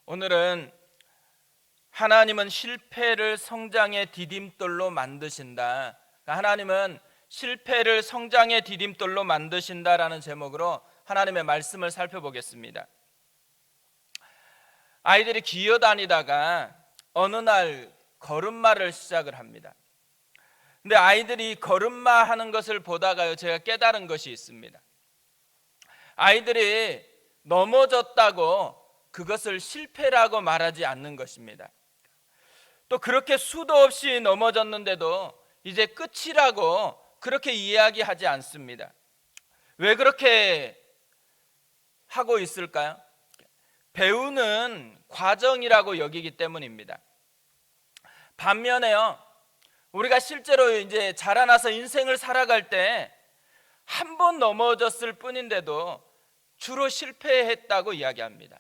오늘은 하나님은 실패를 성장의 디딤돌로 만드신다. 하나님은 실패를 성장의 디딤돌로 만드신다라는 제목으로 하나님의 말씀을 살펴보겠습니다. 아이들이 기어다니다가 어느 날 걸음마를 시작을 합니다. 근데 아이들이 걸음마 하는 것을 보다가요, 제가 깨달은 것이 있습니다. 아이들이 넘어졌다고 그것을 실패라고 말하지 않는 것입니다. 또 그렇게 수도 없이 넘어졌는데도 이제 끝이라고 그렇게 이야기하지 않습니다. 왜 그렇게 하고 있을까요? 배우는 과정이라고 여기기 때문입니다. 반면에요, 우리가 실제로 이제 자라나서 인생을 살아갈 때 한 번 넘어졌을 뿐인데도 주로 실패했다고 이야기합니다.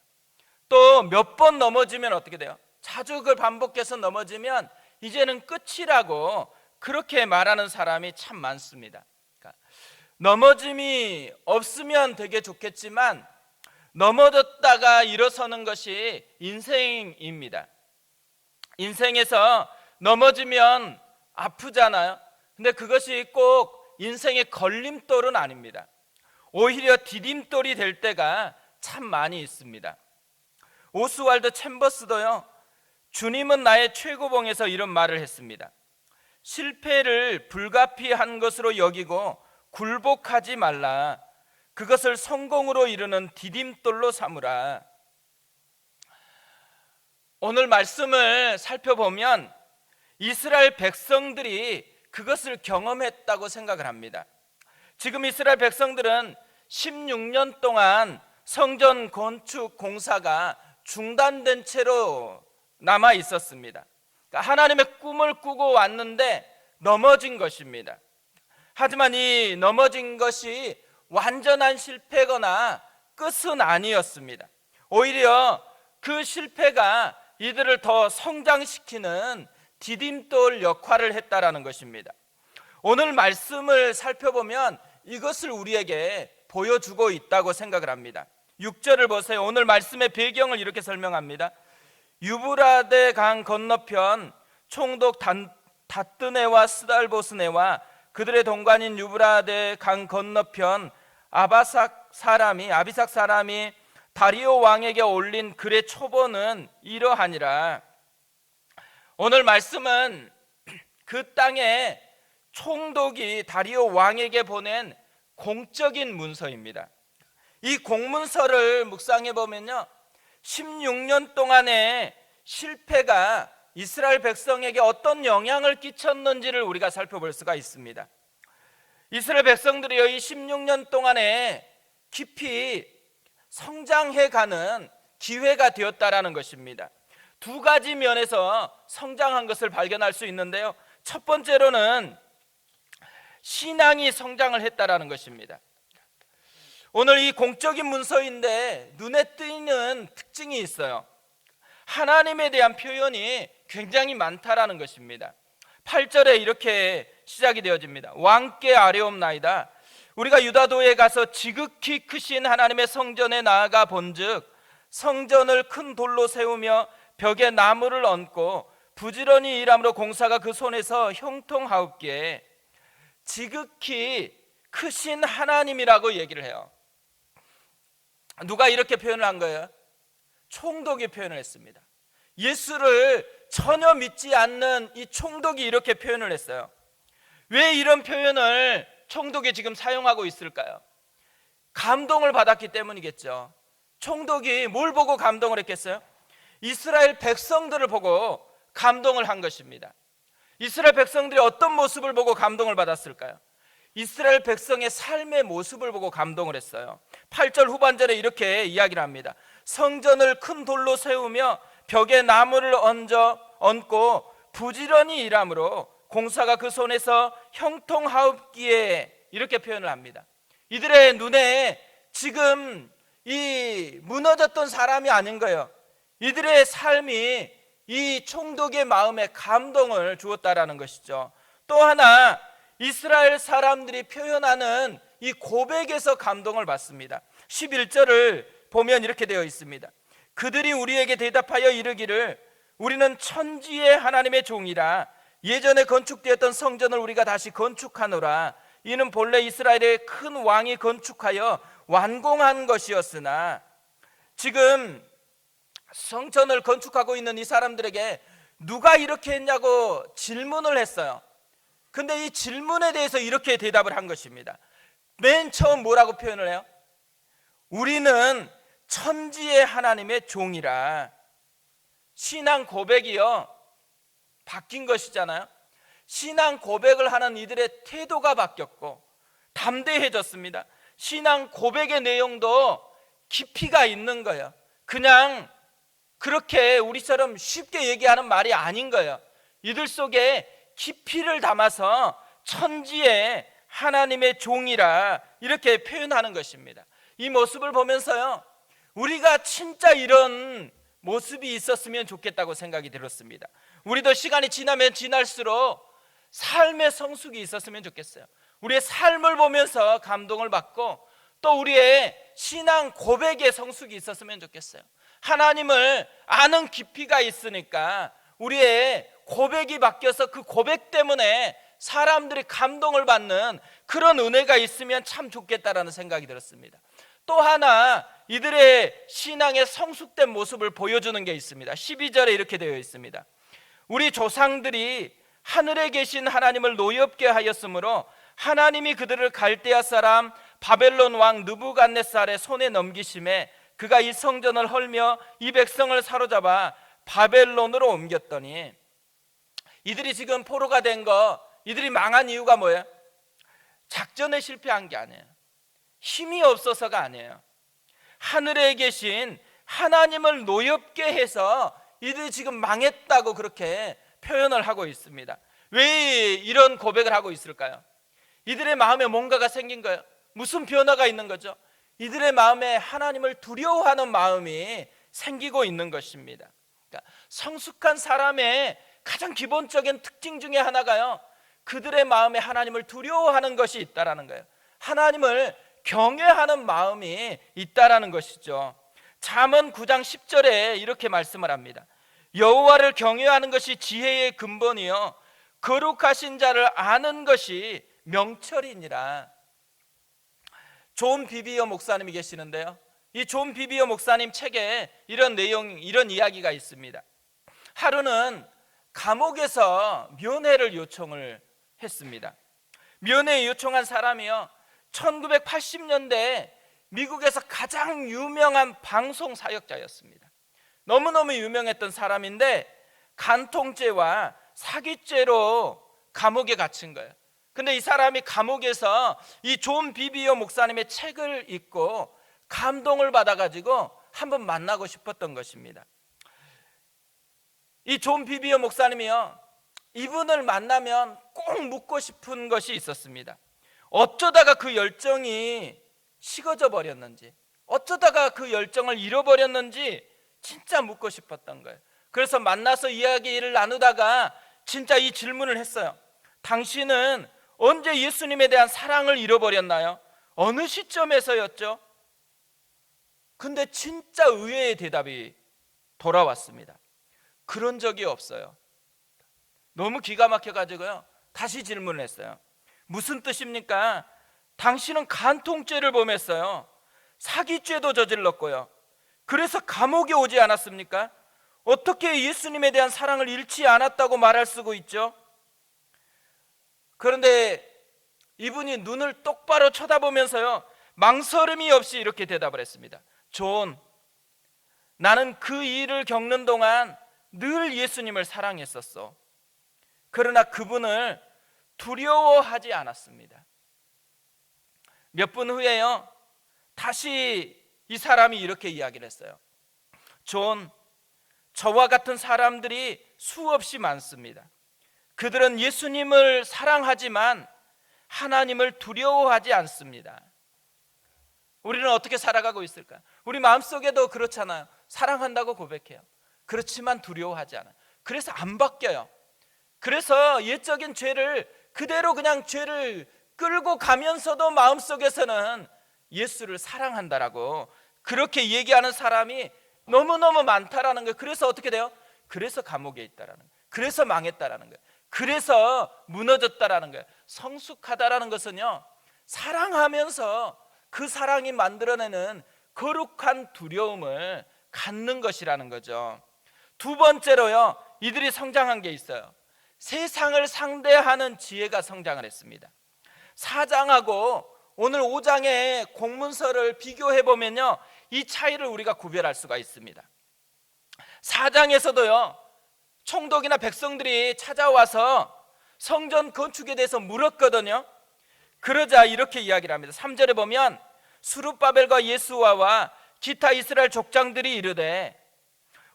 또 몇 번 넘어지면 어떻게 돼요? 자주 그걸 반복해서 넘어지면 이제는 끝이라고 그렇게 말하는 사람이 참 많습니다. 그러니까 넘어짐이 없으면 되게 좋겠지만 넘어졌다가 일어서는 것이 인생입니다. 인생에서 넘어지면 아프잖아요. 근데 그것이 꼭 인생의 걸림돌은 아닙니다. 오히려 디딤돌이 될 때가 참 많이 있습니다. 오스왈드 챔버스도요, 주님은 나의 최고봉에서 이런 말을 했습니다. 실패를 불가피한 것으로 여기고 굴복하지 말라. 그것을 성공으로 이루는 디딤돌로 삼으라. 오늘 말씀을 살펴보면 이스라엘 백성들이 그것을 경험했다고 생각을 합니다. 지금 이스라엘 백성들은 16년 동안 성전 건축 공사가 중단된 채로 남아 있었습니다. 그러니까 하나님의 꿈을 꾸고 왔는데 넘어진 것입니다. 하지만 이 넘어진 것이 완전한 실패거나 끝은 아니었습니다. 오히려 그 실패가 이들을 더 성장시키는 디딤돌 역할을 했다라는 것입니다. 오늘 말씀을 살펴보면 이것을 우리에게 보여주고 있다고 생각을 합니다. 6절을 보세요. 오늘 말씀의 배경을 이렇게 설명합니다. 유브라데 강 건너편 총독 다뜨네와 스달보스네와 그들의 동관인 유브라데 강 건너편 아비삭 사람이 다리오 왕에게 올린 글의 초본은 이러하니라. 오늘 말씀은 그 땅에 총독이 다리오 왕에게 보낸 공적인 문서입니다. 이 공문서를 묵상해 보면요, 16년 동안의 실패가 이스라엘 백성에게 어떤 영향을 끼쳤는지를 우리가 살펴볼 수가 있습니다. 이스라엘 백성들이요, 이 16년 동안에 깊이 성장해가는 기회가 되었다라는 것입니다. 두 가지 면에서 성장한 것을 발견할 수 있는데요, 첫 번째로는 신앙이 성장을 했다라는 것입니다. 오늘 이 공적인 문서인데 눈에 띄는 특징이 있어요. 하나님에 대한 표현이 굉장히 많다라는 것입니다. 8절에 이렇게 시작이 되어집니다. 왕께 아뢰옵나이다. 우리가 유다도에 가서 지극히 크신 하나님의 성전에 나아가 본즉 성전을 큰 돌로 세우며 벽에 나무를 얹고 부지런히 일함으로 공사가 그 손에서 형통하옵기에. 지극히 크신 하나님이라고 얘기를 해요. 누가 이렇게 표현을 한 거예요? 총독이 표현을 했습니다. 예수를 전혀 믿지 않는 이 총독이 이렇게 표현을 했어요. 왜 이런 표현을 총독이 지금 사용하고 있을까요? 감동을 받았기 때문이겠죠. 총독이 뭘 보고 감동을 했겠어요? 이스라엘 백성들을 보고 감동을 한 것입니다. 이스라엘 백성들이 어떤 모습을 보고 감동을 받았을까요? 이스라엘 백성의 삶의 모습을 보고 감동을 했어요. 8절 후반절에 이렇게 이야기를 합니다. 성전을 큰 돌로 세우며 벽에 나무를 얹고 부지런히 일함으로 공사가 그 손에서 형통하옵기에, 이렇게 표현을 합니다. 이들의 눈에 지금 이 무너졌던 사람이 아닌 거예요. 이들의 삶이 이 총독의 마음에 감동을 주었다라는 것이죠. 또 하나, 이스라엘 사람들이 표현하는 이 고백에서 감동을 받습니다. 11절을 보면 이렇게 되어 있습니다. 그들이 우리에게 대답하여 이르기를 우리는 천지의 하나님의 종이라 예전에 건축되었던 성전을 우리가 다시 건축하노라. 이는 본래 이스라엘의 큰 왕이 건축하여 완공한 것이었으나, 지금 성전을 건축하고 있는 이 사람들에게 누가 이렇게 했냐고 질문을 했어요. 근데 이 질문에 대해서 이렇게 대답을 한 것입니다. 맨 처음 뭐라고 표현을 해요? 우리는 천지의 하나님의 종이라. 신앙 고백이요, 바뀐 것이잖아요. 신앙 고백을 하는 이들의 태도가 바뀌었고 담대해졌습니다. 신앙 고백의 내용도 깊이가 있는 거예요. 그냥 그렇게 우리처럼 쉽게 얘기하는 말이 아닌 거예요. 이들 속에 깊이를 담아서 천지의 하나님의 종이라 이렇게 표현하는 것입니다. 이 모습을 보면서요, 우리가 진짜 이런 모습이 있었으면 좋겠다고 생각이 들었습니다. 우리도 시간이 지나면 지날수록 삶의 성숙이 있었으면 좋겠어요. 우리의 삶을 보면서 감동을 받고 또 우리의 신앙 고백의 성숙이 있었으면 좋겠어요. 하나님을 아는 깊이가 있으니까 우리의 고백이 바뀌어서 그 고백 때문에 사람들이 감동을 받는 그런 은혜가 있으면 참 좋겠다라는 생각이 들었습니다. 또 하나 이들의 신앙의 성숙된 모습을 보여주는 게 있습니다. 12절에 이렇게 되어 있습니다. 우리 조상들이 하늘에 계신 하나님을 노엽게 하였으므로 하나님이 그들을 갈대아 사람 바벨론 왕 느부갓네살의 손에 넘기심에 그가 이 성전을 헐며 이 백성을 사로잡아 바벨론으로 옮겼더니, 이들이 지금 포로가 된 거, 이들이 망한 이유가 뭐예요? 작전에 실패한 게 아니에요. 힘이 없어서가 아니에요. 하늘에 계신 하나님을 노엽게 해서 이들이 지금 망했다고 그렇게 표현을 하고 있습니다. 왜 이런 고백을 하고 있을까요? 이들의 마음에 뭔가가 생긴 거예요. 무슨 변화가 있는 거죠? 이들의 마음에 하나님을 두려워하는 마음이 생기고 있는 것입니다. 그러니까 성숙한 사람의 가장 기본적인 특징 중에 하나가요, 그들의 마음에 하나님을 두려워하는 것이 있다라는 거예요. 하나님을 경외하는 마음이 있다라는 것이죠. 잠언 9장 10절에 이렇게 말씀을 합니다. 여호와를 경외하는 것이 지혜의 근본이요 거룩하신 자를 아는 것이 명철이니라. 존 비비어 목사님이 계시는데요, 이 존 비비어 목사님 책에 이런 내용, 이런 이야기가 있습니다. 하루는 감옥에서 면회를 요청을 했습니다. 면회 요청한 사람이요, 1980년대 미국에서 가장 유명한 방송 사역자였습니다. 너무너무 유명했던 사람인데 간통죄와 사기죄로 감옥에 갇힌 거예요. 근데 이 사람이 감옥에서 이 존 비비어 목사님의 책을 읽고 감동을 받아가지고 한번 만나고 싶었던 것입니다. 이 존 비비어 목사님이요, 이분을 만나면 꼭 묻고 싶은 것이 있었습니다. 어쩌다가 그 열정이 식어져 버렸는지, 어쩌다가 그 열정을 잃어버렸는지 진짜 묻고 싶었던 거예요. 그래서 만나서 이야기를 나누다가 진짜 이 질문을 했어요. 당신은 언제 예수님에 대한 사랑을 잃어버렸나요? 어느 시점에서였죠? 근데 진짜 의외의 대답이 돌아왔습니다. 그런 적이 없어요. 너무 기가 막혀가지고요, 다시 질문을 했어요. 무슨 뜻입니까? 당신은 간통죄를 범했어요. 사기죄도 저질렀고요. 그래서 감옥에 오지 않았습니까? 어떻게 예수님에 대한 사랑을 잃지 않았다고 말할 수가 있죠? 그런데 이분이 눈을 똑바로 쳐다보면서요, 망설임이 없이 이렇게 대답을 했습니다. 존, 나는 그 일을 겪는 동안 늘 예수님을 사랑했었어. 그러나 그분을 두려워하지 않았습니다. 몇 분 후에요, 다시 이 사람이 이렇게 이야기를 했어요. 존, 저와 같은 사람들이 수없이 많습니다. 그들은 예수님을 사랑하지만 하나님을 두려워하지 않습니다. 우리는 어떻게 살아가고 있을까요? 우리 마음속에도 그렇잖아요. 사랑한다고 고백해요. 그렇지만 두려워하지 않아요. 그래서 안 바뀌어요. 그래서 옛적인 죄를 그대로 그냥 죄를 끌고 가면서도 마음속에서는 예수를 사랑한다라고 그렇게 얘기하는 사람이 너무너무 많다라는 거예요. 그래서 어떻게 돼요? 그래서 감옥에 있다라는 거예요. 그래서 망했다라는 거예요. 그래서 무너졌다라는 거예요. 성숙하다라는 것은요, 사랑하면서 그 사랑이 만들어내는 거룩한 두려움을 갖는 것이라는 거죠. 두 번째로요, 이들이 성장한 게 있어요. 세상을 상대하는 지혜가 성장을 했습니다. 4장하고 오늘 5장의 공문서를 비교해 보면요, 이 차이를 우리가 구별할 수가 있습니다. 4장에서도요, 총독이나 백성들이 찾아와서 성전 건축에 대해서 물었거든요. 그러자 이렇게 이야기를 합니다. 3절에 보면 스룹바벨과 예수와와 기타 이스라엘 족장들이 이르되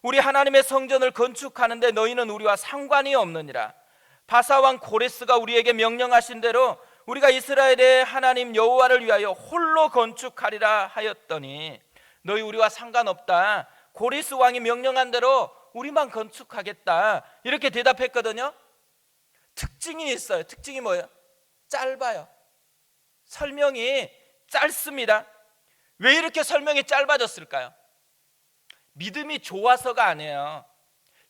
우리 하나님의 성전을 건축하는데 너희는 우리와 상관이 없느니라. 바사왕 고레스가 우리에게 명령하신 대로 우리가 이스라엘의 하나님 여호와를 위하여 홀로 건축하리라 하였더니 너희 우리와 상관없다. 고레스 왕이 명령한 대로 우리만 건축하겠다. 이렇게 대답했거든요. 특징이 있어요. 특징이 뭐예요? 짧아요. 설명이 짧습니다. 왜 이렇게 설명이 짧아졌을까요? 믿음이 좋아서가 아니에요.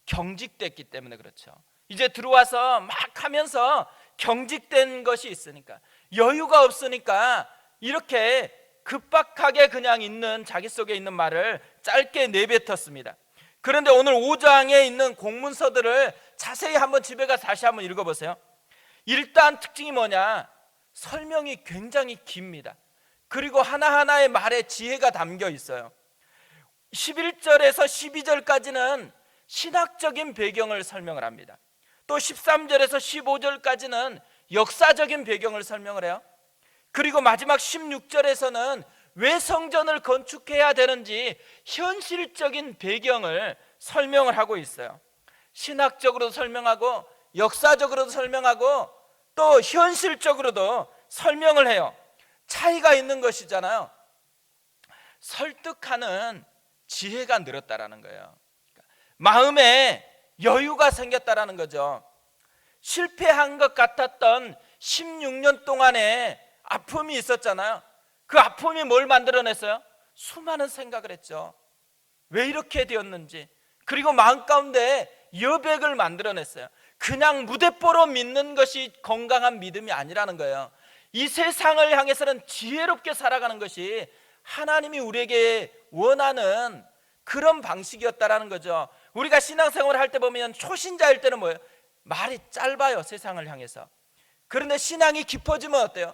경직됐기 때문에 그렇죠. 이제 들어와서 막 하면서 경직된 것이 있으니까, 여유가 없으니까 이렇게 급박하게 그냥 있는, 자기 속에 있는 말을 짧게 내뱉었습니다. 그런데 오늘 5장에 있는 공문서들을 자세히 한번 집에 가서 다시 한번 읽어보세요. 일단 특징이 뭐냐? 설명이 굉장히 깁니다. 그리고 하나하나의 말에 지혜가 담겨 있어요. 11절에서 12절까지는 신학적인 배경을 설명을 합니다. 또 13절에서 15절까지는 역사적인 배경을 설명을 해요. 그리고 마지막 16절에서는 왜 성전을 건축해야 되는지 현실적인 배경을 설명을 하고 있어요. 신학적으로도 설명하고 역사적으로도 설명하고 또 현실적으로도 설명을 해요. 차이가 있는 것이잖아요. 설득하는 지혜가 늘었다라는 거예요. 마음에 여유가 생겼다라는 거죠. 실패한 것 같았던 16년 동안의 아픔이 있었잖아요. 그 아픔이 뭘 만들어냈어요? 수많은 생각을 했죠. 왜 이렇게 되었는지. 그리고 마음 가운데 여백을 만들어냈어요. 그냥 무대뽀로 믿는 것이 건강한 믿음이 아니라는 거예요. 이 세상을 향해서는 지혜롭게 살아가는 것이 하나님이 우리에게 원하는 그런 방식이었다라는 거죠. 우리가 신앙생활을 할 때 보면 초신자일 때는 뭐예요? 말이 짧아요, 세상을 향해서. 그런데 신앙이 깊어지면 어때요?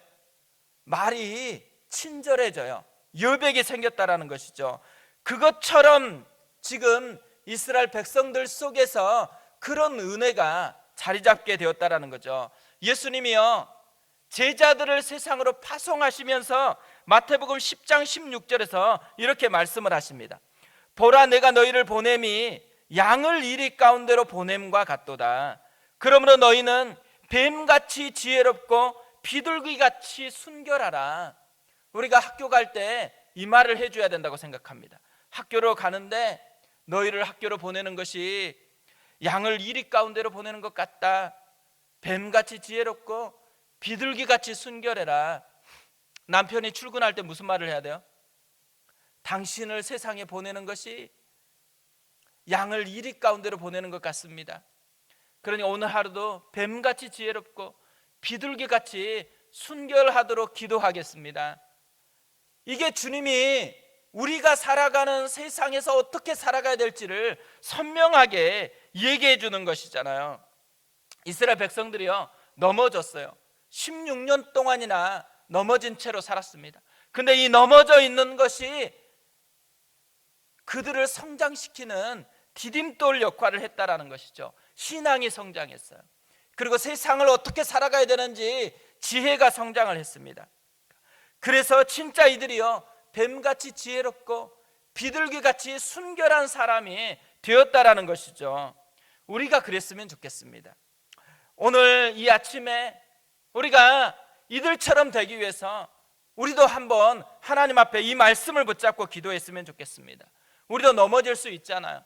말이 친절해져요. 여백이 생겼다라는 것이죠. 그것처럼 지금 이스라엘 백성들 속에서 그런 은혜가 자리 잡게 되었다라는 거죠. 예수님이요, 제자들을 세상으로 파송하시면서 마태복음 10장 16절에서 이렇게 말씀을 하십니다. 보라, 내가 너희를 보냄이 양을 이리 가운데로 보냄과 같도다. 그러므로 너희는 뱀같이 지혜롭고 비둘기같이 순결하라. 우리가 학교 갈 때 이 말을 해줘야 된다고 생각합니다. 학교로 가는데 너희를 학교로 보내는 것이 양을 이리 가운데로 보내는 것 같다. 뱀같이 지혜롭고 비둘기같이 순결해라. 남편이 출근할 때 무슨 말을 해야 돼요? 당신을 세상에 보내는 것이 양을 이리 가운데로 보내는 것 같습니다. 그러니 오늘 하루도 뱀같이 지혜롭고 비둘기같이 순결하도록 기도하겠습니다. 이게 주님이 우리가 살아가는 세상에서 어떻게 살아가야 될지를 선명하게 얘기해 주는 것이잖아요. 이스라엘 백성들이요, 넘어졌어요. 16년 동안이나 넘어진 채로 살았습니다. 근데 이 넘어져 있는 것이 그들을 성장시키는 디딤돌 역할을 했다라는 것이죠. 신앙이 성장했어요. 그리고 세상을 어떻게 살아가야 되는지 지혜가 성장을 했습니다. 그래서 진짜 이들이요, 뱀같이 지혜롭고 비둘기같이 순결한 사람이 되었다라는 것이죠. 우리가 그랬으면 좋겠습니다. 오늘 이 아침에 우리가 이들처럼 되기 위해서 우리도 한번 하나님 앞에 이 말씀을 붙잡고 기도했으면 좋겠습니다. 우리도 넘어질 수 있잖아요.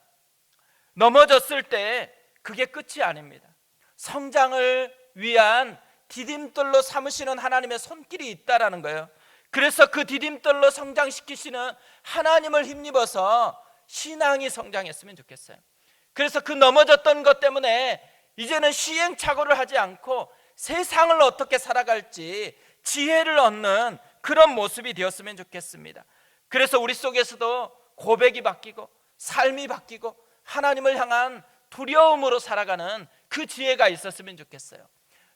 넘어졌을 때 그게 끝이 아닙니다. 성장을 위한 디딤돌로 삼으시는 하나님의 손길이 있다라는 거예요. 그래서 그 디딤돌로 성장시키시는 하나님을 힘입어서 신앙이 성장했으면 좋겠어요. 그래서 그 넘어졌던 것 때문에 이제는 시행착오를 하지 않고 세상을 어떻게 살아갈지 지혜를 얻는 그런 모습이 되었으면 좋겠습니다. 그래서 우리 속에서도 고백이 바뀌고 삶이 바뀌고 하나님을 향한 두려움으로 살아가는 그 지혜가 있었으면 좋겠어요.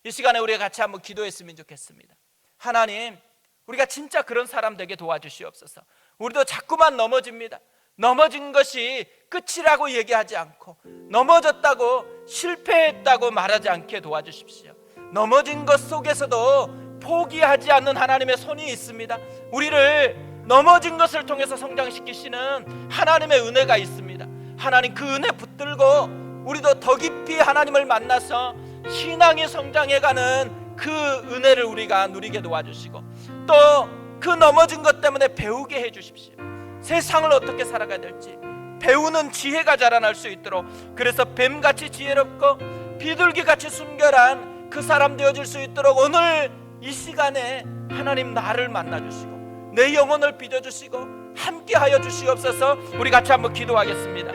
이 시간에 우리가 같이 한번 기도했으면 좋겠습니다. 하나님, 우리가 진짜 그런 사람 되게 도와주시옵소서. 우리도 자꾸만 넘어집니다. 넘어진 것이 끝이라고 얘기하지 않고 넘어졌다고 실패했다고 말하지 않게 도와주십시오. 넘어진 것 속에서도 포기하지 않는 하나님의 손이 있습니다. 우리를 넘어진 것을 통해서 성장시키시는 하나님의 은혜가 있습니다. 하나님, 그 은혜 붙들고 우리도 더 깊이 하나님을 만나서 신앙이 성장해가는 그 은혜를 우리가 누리게 도와주시고 또 그 넘어진 것 때문에 배우게 해주십시오. 세상을 어떻게 살아가야 될지 배우는 지혜가 자라날 수 있도록, 그래서 뱀같이 지혜롭고 비둘기같이 순결한 그 사람 되어질 수 있도록 오늘 이 시간에 하나님 나를 만나주시고 내 영혼을 빚어주시고 함께하여 주시옵소서. 우리 같이 한번 기도하겠습니다.